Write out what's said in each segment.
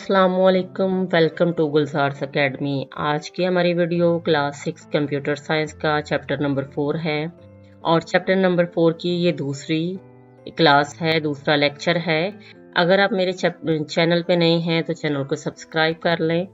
अस्सलामुअलैकुम, welcome to Gulzar's academy. आज की हमारी वीडियो क्लास 6 कंप्यूटर साइंस का चैप्टर नंबर 4 है और चैप्टर नंबर 4 की ये दूसरी क्लास है, दूसरा लेक्चर है। अगर आप मेरे चैनल पे नए हैं तो चैनल को सब्सक्राइब कर लें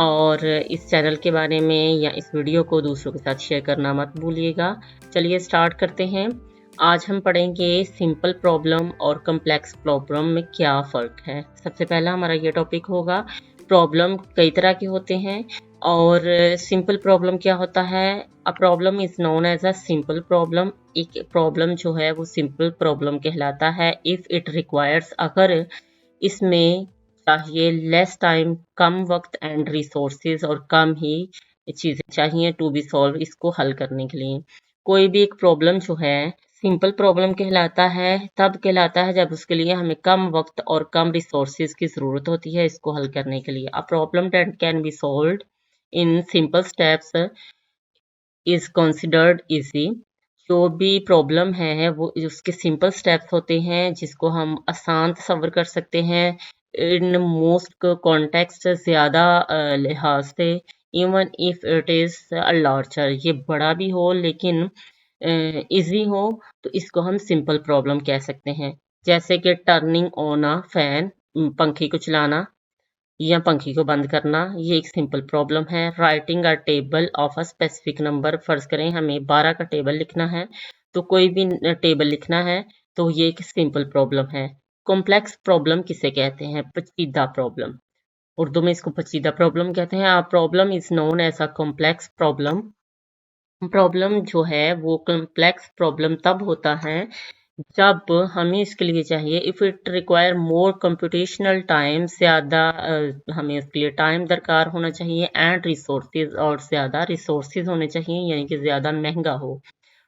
और इस चैनल के बारे में या इस वीडियो को दूसरों के साथ शेयर करना मत भूलिएगा। चलिए स्टार्ट करते हैं। आज हम पढ़ेंगे सिंपल प्रॉब्लम और कॉम्प्लेक्स प्रॉब्लम में क्या फ़र्क है। सबसे पहला हमारा ये टॉपिक होगा, प्रॉब्लम कई तरह के होते हैं और सिंपल प्रॉब्लम क्या होता है। A problem is known as a simple problem. एक प्रॉब्लम जो है वो सिंपल प्रॉब्लम कहलाता है इफ़ इट रिक्वायर्स, अगर इसमें चाहिए लेस टाइम, कम वक्त एंड रिसोर्सेज, और कम ही चीज़ें चाहिए टू बी सॉल्व, इसको हल करने के लिए। कोई भी एक प्रॉब्लम जो है सिंपल प्रॉब्लम कहलाता है, तब कहलाता है जब उसके लिए हमें कम वक्त और कम रिसोर्सेज की ज़रूरत होती है इसको हल करने के लिए। A problem that can be solved in simple steps is considered easy. जो भी प्रॉब्लम है वो उसके सिंपल स्टेप्स होते हैं जिसको हम आसान तसव्वुर कर सकते हैं इन मोस्ट कॉन्टेक्स्ट, ज़्यादा लिहाज से। Even if it is a larger, ये बड़ा भी हो लेकिन इजी हो तो इसको हम सिंपल प्रॉब्लम कह सकते हैं। जैसे कि टर्निंग ऑन अ फैन, पंखे को चलाना या पंखे को बंद करना, ये एक सिंपल प्रॉब्लम है। Writing a table of a specific number, फर्ज करें हमें 12 का टेबल लिखना है तो कोई भी टेबल लिखना है तो ये एक सिंपल प्रॉब्लम है। कॉम्प्लेक्स प्रॉब्लम किसे कहते हैं? पेचीदा प्रॉब्लम, उर्दू में इसको पेचीदा प्रॉब्लम कहते हैं। Problem is known as a complex problem. Problem जो है वो कॉम्प्लेक्स प्रॉब्लम तब होता है जब हमें इसके लिए चाहिए if it require more computational time, ज़्यादा हमें इसके लिए टाइम दरकार होना चाहिए, एंड रिसोर्सेज, और ज़्यादा रिसोर्सेज होने चाहिए यानी कि ज़्यादा महंगा हो,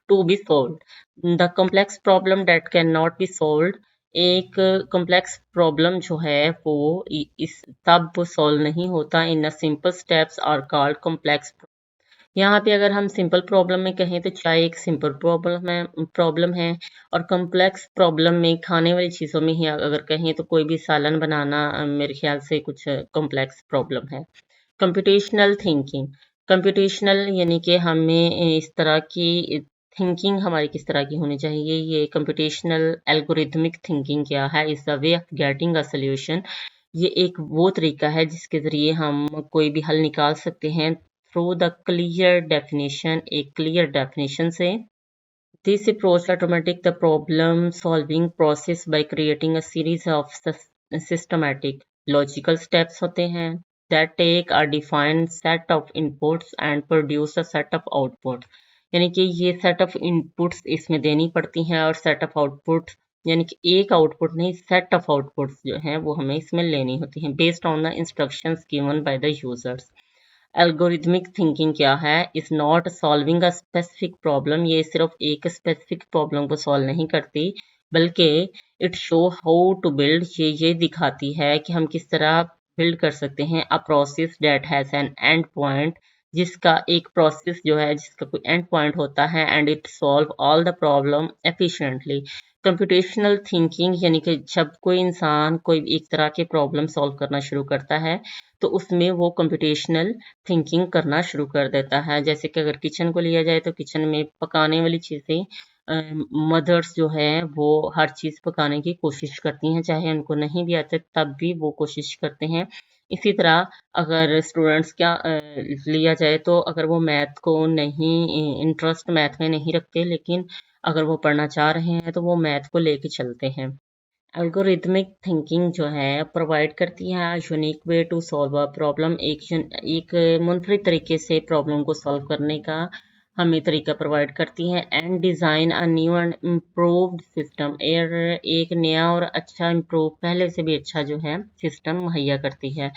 to be solved. The complex problem that can not be solved, एक कॉम्प्लेक्स प्रॉब्लम जो है वो इस तब सॉल्व नहीं होता in a simple steps are called complex. यहाँ पे अगर हम सिंपल प्रॉब्लम में कहें तो चाय एक सिंपल प्रॉब्लम है और कॉम्प्लेक्स प्रॉब्लम में खाने वाली चीज़ों में ही अगर कहें तो कोई भी सालन बनाना मेरे ख्याल से कुछ कॉम्प्लेक्स प्रॉब्लम है। कंप्यूटेशनल थिंकिंग, कंप्यूटेशनल यानी कि हमें इस तरह की थिंकिंग हमारी किस तरह की होनी चाहिए। ये कंप्यूटेशनल एल्गोरिथमिक थिंकिंग क्या है? Is the way of getting a solution. ये एक वो तरीका है जिसके ज़रिए हम कोई भी हल निकाल सकते हैं थ्रू द क्लियर डेफिनेशन, एक क्लियर डेफिनेशन से। This approach automatic the problem solving process by creating a series of systematic logical steps होते हैं that take a defined set of inputs and produce a set of outputs। यानी कि ये set of inputs इसमें देनी पड़ती हैं और सेट ऑफ आउटपुट्स, यानी कि एक आउटपुट नहीं, सेट ऑफ आउटपुट्स जो हैं वो हमें इसमें लेनी होती हैं based on the instructions given by the users. Algorithmic thinking क्या है? Is not solving a specific problem, ये सिर्फ एक स्पेसिफिक प्रॉब्लम को सॉल्व नहीं करती बल्कि it show how to build, ये दिखाती है कि हम किस तरह बिल्ड कर सकते हैं a process that has an and point, जिसका एक प्रोसेस जो है जिसका कोई एंड पॉइंट होता है, and it solve all the problem efficiently. Computational thinking यानी कि जब कोई इंसान कोई एक तरह के प्रॉब्लम सॉल्व करना शुरू करता है तो उसमें वो कंप्यूटेशनल थिंकिंग करना शुरू कर देता है। जैसे कि अगर किचन को लिया जाए तो किचन में पकाने वाली चीज़ें, मदर्स जो है वो हर चीज़ पकाने की कोशिश करती हैं, चाहे उनको नहीं भी आते तब भी वो कोशिश करते हैं। इसी तरह अगर स्टूडेंट्स क्या लिया जाए तो अगर वो मैथ को नहीं, इंटरेस्ट मैथ में नहीं रखते लेकिन अगर वो पढ़ना चाह रहे हैं तो वो मैथ को लेके चलते हैं। एल्गोरिथमिक थिंकिंग जो है प्रोवाइड करती है unique way to solve a problem, एक मुनफरिद तरीके से प्रॉब्लम को सॉल्व करने का हमें तरीका प्रोवाइड करती है। And design a new and improved system, एक नया और अच्छा इम्प्रूव, पहले से भी अच्छा जो है सिस्टम मुहैया करती है।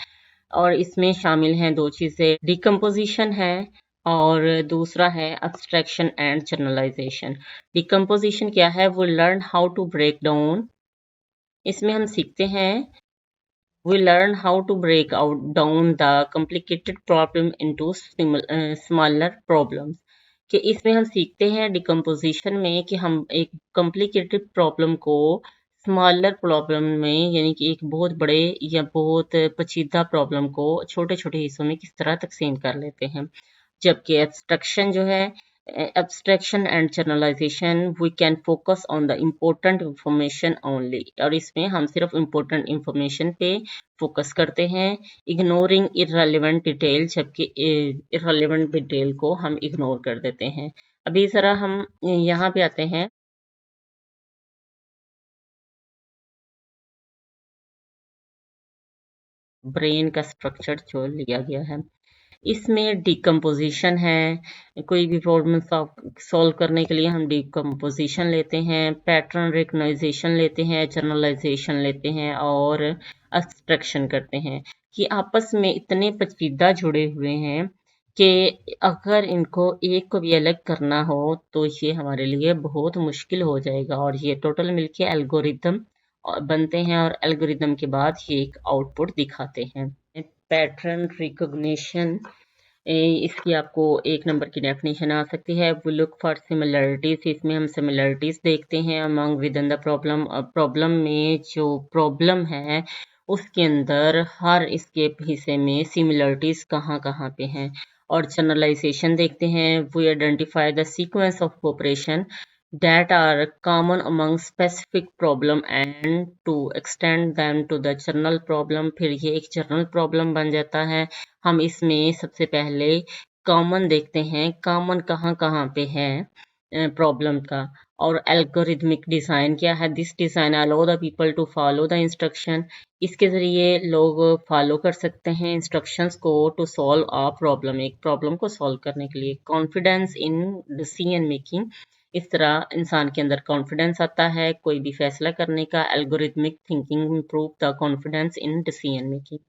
और इसमें शामिल हैं दो चीज़ें, डिकम्पोजिशन है और दूसरा है abstraction एंड जनरलाइजेशन। डिकम्पोजिशन क्या है? वो learn how to break down, इसमें हम सीखते हैं we learn how to break out down the complicated problem into smaller problems। कि इसमें हम सीखते हैं डिकम्पोजिशन में कि हम एक कॉम्प्लिकेटेड प्रॉब्लम को स्मॉलर प्रॉब्लम में यानी कि एक बहुत बड़े या बहुत पेचीदा प्रॉब्लम को छोटे छोटे हिस्सों में किस तरह तकसीम कर लेते हैं। जबकि एब्स्ट्रक्शन जो है, abstraction and generalisation, we can focus on the important information only, और इसमें हम सिर्फ इम्पोर्टेंट इंफॉर्मेशन पे फोकस करते हैं, इग्नोरिंग इररेलेवेंट डिटेल, जबकि इररेलेवेंट डिटेल को हम इग्नोर कर देते हैं। अभी जरा हम यहाँ पे आते हैं। ब्रेन का स्ट्रक्चर जो लिया गया है, इसमें डिकम्पोजिशन है। कोई भी प्रॉब्लम सॉल्व करने के लिए हम डिकम्पोजिशन लेते हैं, पैटर्न रिकग्नाइजेशन लेते हैं, जनरलाइजेशन लेते हैं और एब्स्ट्रैक्शन करते हैं, कि आपस में इतने पेचीदा जुड़े हुए हैं कि अगर इनको एक को भी अलग करना हो तो ये हमारे लिए बहुत मुश्किल हो जाएगा, और ये टोटल मिलके एल्गोरिदम बनते हैं, और एल्गोरिदम के बाद ये एक आउटपुट दिखाते हैं। पैटर्न रिकॉग्निशन, इसकी आपको एक नंबर की डेफिनेशन आ सकती है। वी लुक फॉर सिमिलरिटीज, इसमें हम सिमिलरिटीज देखते हैं among with in the problem. Problem में जो प्रॉब्लम है उसके अंदर हर इसके हिस्से में सिमिलरिटीज कहाँ कहाँ पे हैं। और जनरलाइजेशन देखते हैं, we identify the sequence of operation that are common among specific problem and to extend them to the general problem। फिर ये एक जनरल प्रॉब्लम बन जाता है। हम इसमें सबसे पहले कॉमन देखते हैं, कॉमन कहाँ कहाँ पे है प्रॉब्लम का। और एल्गोरिथमिक डिज़ाइन क्या है, this design allow the people to follow the instruction, इसके ज़रिए लोग फॉलो कर सकते हैं इंस्ट्रक्शंस को टू सॉल्व अ प्रॉब्लम, एक प्रॉब्लम को सॉल्व करने के लिए। कॉन्फिडेंस इन डिसीजन मेकिंग, इस तरह इंसान के अंदर कॉन्फिडेंस आता है कोई भी फैसला करने का। Algorithmic thinking improve the confidence in decision making.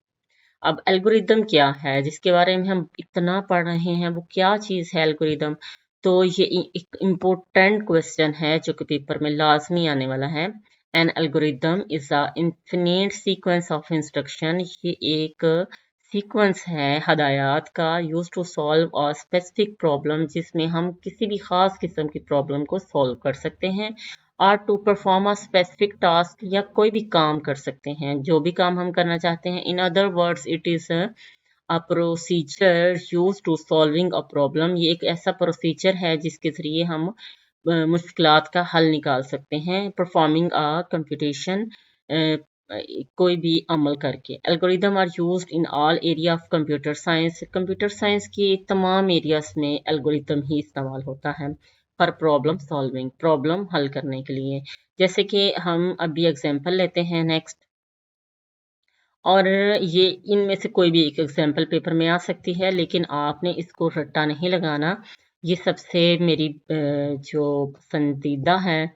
अब एल्गोरिदम क्या है जिसके बारे में हम इतना पढ़ रहे हैं, वो क्या चीज़ है एल्गोरिदम? तो ये एक इम्पोर्टेंट क्वेश्चन है जो कि पेपर में लाजमी आने वाला है। An algorithm is a infinite sequence of instruction, ये एक सीक्वेंस है हदायत का, use to solve a specific problem, जिसमें हम किसी भी खास किस्म की प्रॉब्लम को सॉल्व कर सकते हैं, और to perform a specific task, या कोई भी काम कर सकते हैं, जो भी काम हम करना चाहते हैं। In other words it is a procedure use to solving a problem, ये एक ऐसा प्रोसीजर है जिसके जरिए हम मुश्किलात का हल निकाल सकते हैं। परफॉर्मिंग अ कंप्यूटेशन, कोई भी अमल करके। Algorithm are used in all area of computer science, computer science की तमाम एरियाज में एल्गोरिदम ही इस्तेमाल होता है फॉर प्रॉब्लम सॉल्विंग, प्रॉब्लम हल करने के लिए। जैसे कि हम अभी एग्जांपल लेते हैं नेक्स्ट, और ये इनमें से कोई भी एक एग्जांपल पेपर में आ सकती है, लेकिन आपने इसको रट्टा नहीं लगाना। ये सबसे मेरी जो पसंदीदा है,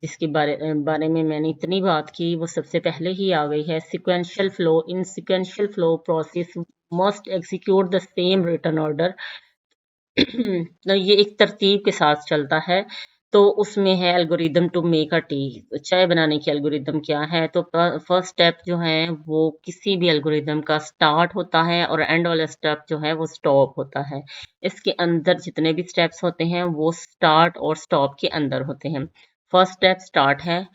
जिसके बारे में मैंने इतनी बात की, वो सबसे पहले ही आ गई है। Sequential flow, in sequential flow process must execute the same return order, तो ये एक तरतीब के साथ चलता है। तो उसमें है algorithm to make a tea, चाय बनाने की एल्गोरिदम क्या है, तो फर्स्ट स्टेप जो है वो किसी भी एल्गोरिदम का स्टार्ट होता है, और एंड वाला स्टेप जो है वो स्टॉप होता है। इसके अंदर जितने भी स्टेप्स होते हैं वो स्टार्ट और स्टॉप के अंदर होते हैं। फर्स्ट स्टेप स्टार्ट है,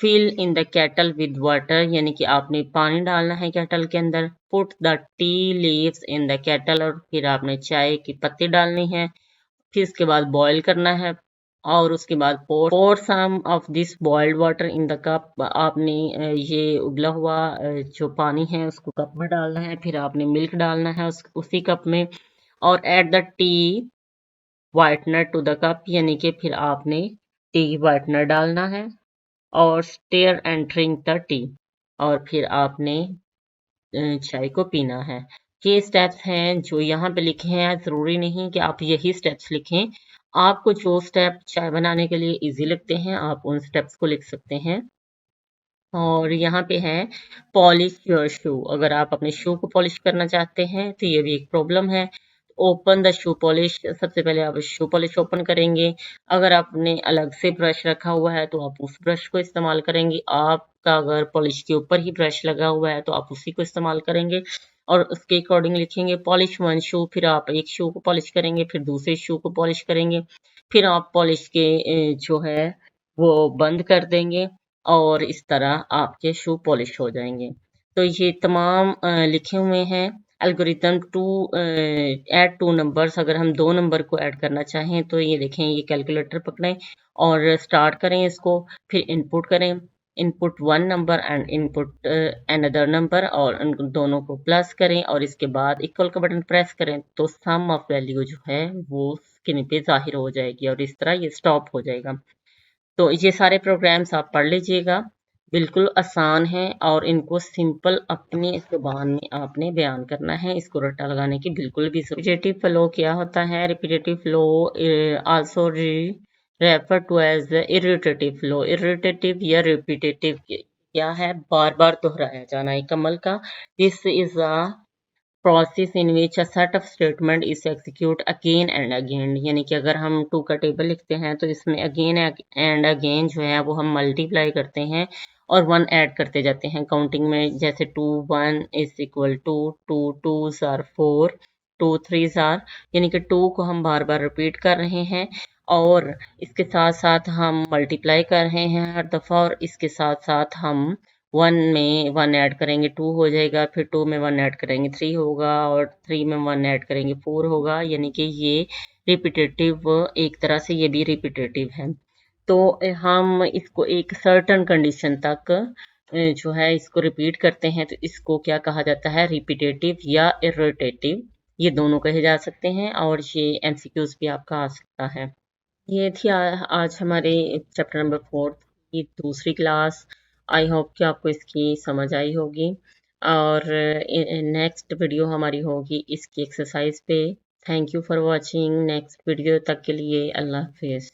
fill in the kettle with water, यानी कि आपने पानी डालना है केटल के अंदर। Put the tea leaves in the kettle, और फिर आपने चाय की पत्ती डालनी है। फिर उसके बाद बॉईल करना है, और उसके बाद pour some of this boiled water in the cup, आपने ये उबला हुआ जो पानी है उसको कप में डालना है। फिर आपने मिल्क डालना है उसी कप में, और add the tea whitener to the cup, यानी कि फिर आपने टी वाइटनर डालना है, और stir and drink the tea, और फिर आपने चाय को पीना है। ये स्टेप्स हैं जो यहाँ पे लिखे हैं, ज़रूरी नहीं कि आप यही स्टेप्स लिखें। आपको जो स्टेप चाय बनाने के लिए इजी लगते हैं आप उन स्टेप्स को लिख सकते हैं। और यहाँ पे है पॉलिश योर शू, अगर आप अपने शू को पॉलिश करना चाहते हैं तो ये भी एक प्रॉब्लम है। ओपन द शू पॉलिश, सबसे पहले आप शू पॉलिश ओपन करेंगे। अगर आपने अलग से ब्रश रखा हुआ है तो आप उस ब्रश को इस्तेमाल करेंगे, आपका अगर पॉलिश के ऊपर ही ब्रश लगा हुआ है तो आप उसी को इस्तेमाल करेंगे, और उसके अकॉर्डिंग लिखेंगे पॉलिश वन शू। फिर आप एक शू को पॉलिश करेंगे, फिर दूसरे शू को पॉलिश करेंगे, फिर आप पॉलिश के जो है वो बंद कर देंगे। और इस तरह आपके शू पॉलिश हो जाएंगे। तो ये तमाम लिखे हुए हैं। Algorithm to add two numbers, अगर हम दो नंबर को ऐड करना चाहें तो ये देखें, ये कैलकुलेटर पकड़ें और स्टार्ट करें इसको, फिर इनपुट करें, input one number and input another number, और उन दोनों को प्लस करें और इसके बाद इक्वल का बटन प्रेस करें तो सम ऑफ वैल्यू जो है वो स्क्रीन पे जाहिर हो जाएगी और इस तरह ये स्टॉप हो जाएगा। तो ये सारे प्रोग्राम्स आप पढ़ लीजिएगा, बिल्कुल आसान है और इनको सिंपल अपनी ज़ुबान में आपने बयान करना है। इसको रट्टा लगाने की बिल्कुल भी रिपीटेटिव फ्लो क्या होता है? Repetitive flow also refer to as iterative flow. Iterative या रिपीटेटिव क्या है? बार बार दोहराया जाना एक अमल का। This is a process in which a set of statement is execute again and again, यानी कि अगर हम टू का टेबल लिखते हैं तो इसमें अगेन एंड अगेन जो है वो हम मल्टीप्लाई करते हैं और वन ऐड करते जाते हैं काउंटिंग में, जैसे two one is equal to, two twos are four, two threes are, यानी कि टू को हम बार बार रिपीट कर रहे हैं और इसके साथ साथ हम मल्टीप्लाई कर रहे हैं हर दफ़ा, और इसके साथ साथ हम वन में वन ऐड करेंगे टू हो जाएगा, फिर टू में वन ऐड करेंगे थ्री होगा, और थ्री में वन ऐड करेंगे फोर होगा, यानी कि ये रिपीटेटिव, एक तरह से ये भी रिपीटेटिव है। तो हम इसको एक सर्टन कंडीशन तक जो है इसको रिपीट करते हैं तो इसको क्या कहा जाता है? रिपीटेटिव या इरिटेटिव, ये दोनों कहे जा सकते हैं और ये एमसीक्यूज भी आपका आ सकता है। ये थी आज हमारे चैप्टर नंबर 4 की दूसरी क्लास। आई होप कि आपको इसकी समझ आई होगी और नेक्स्ट वीडियो हमारी होगी इसकी एक्सरसाइज पे। Thank you for watching. Next video तक के लिए अल्लाह हाफिज़।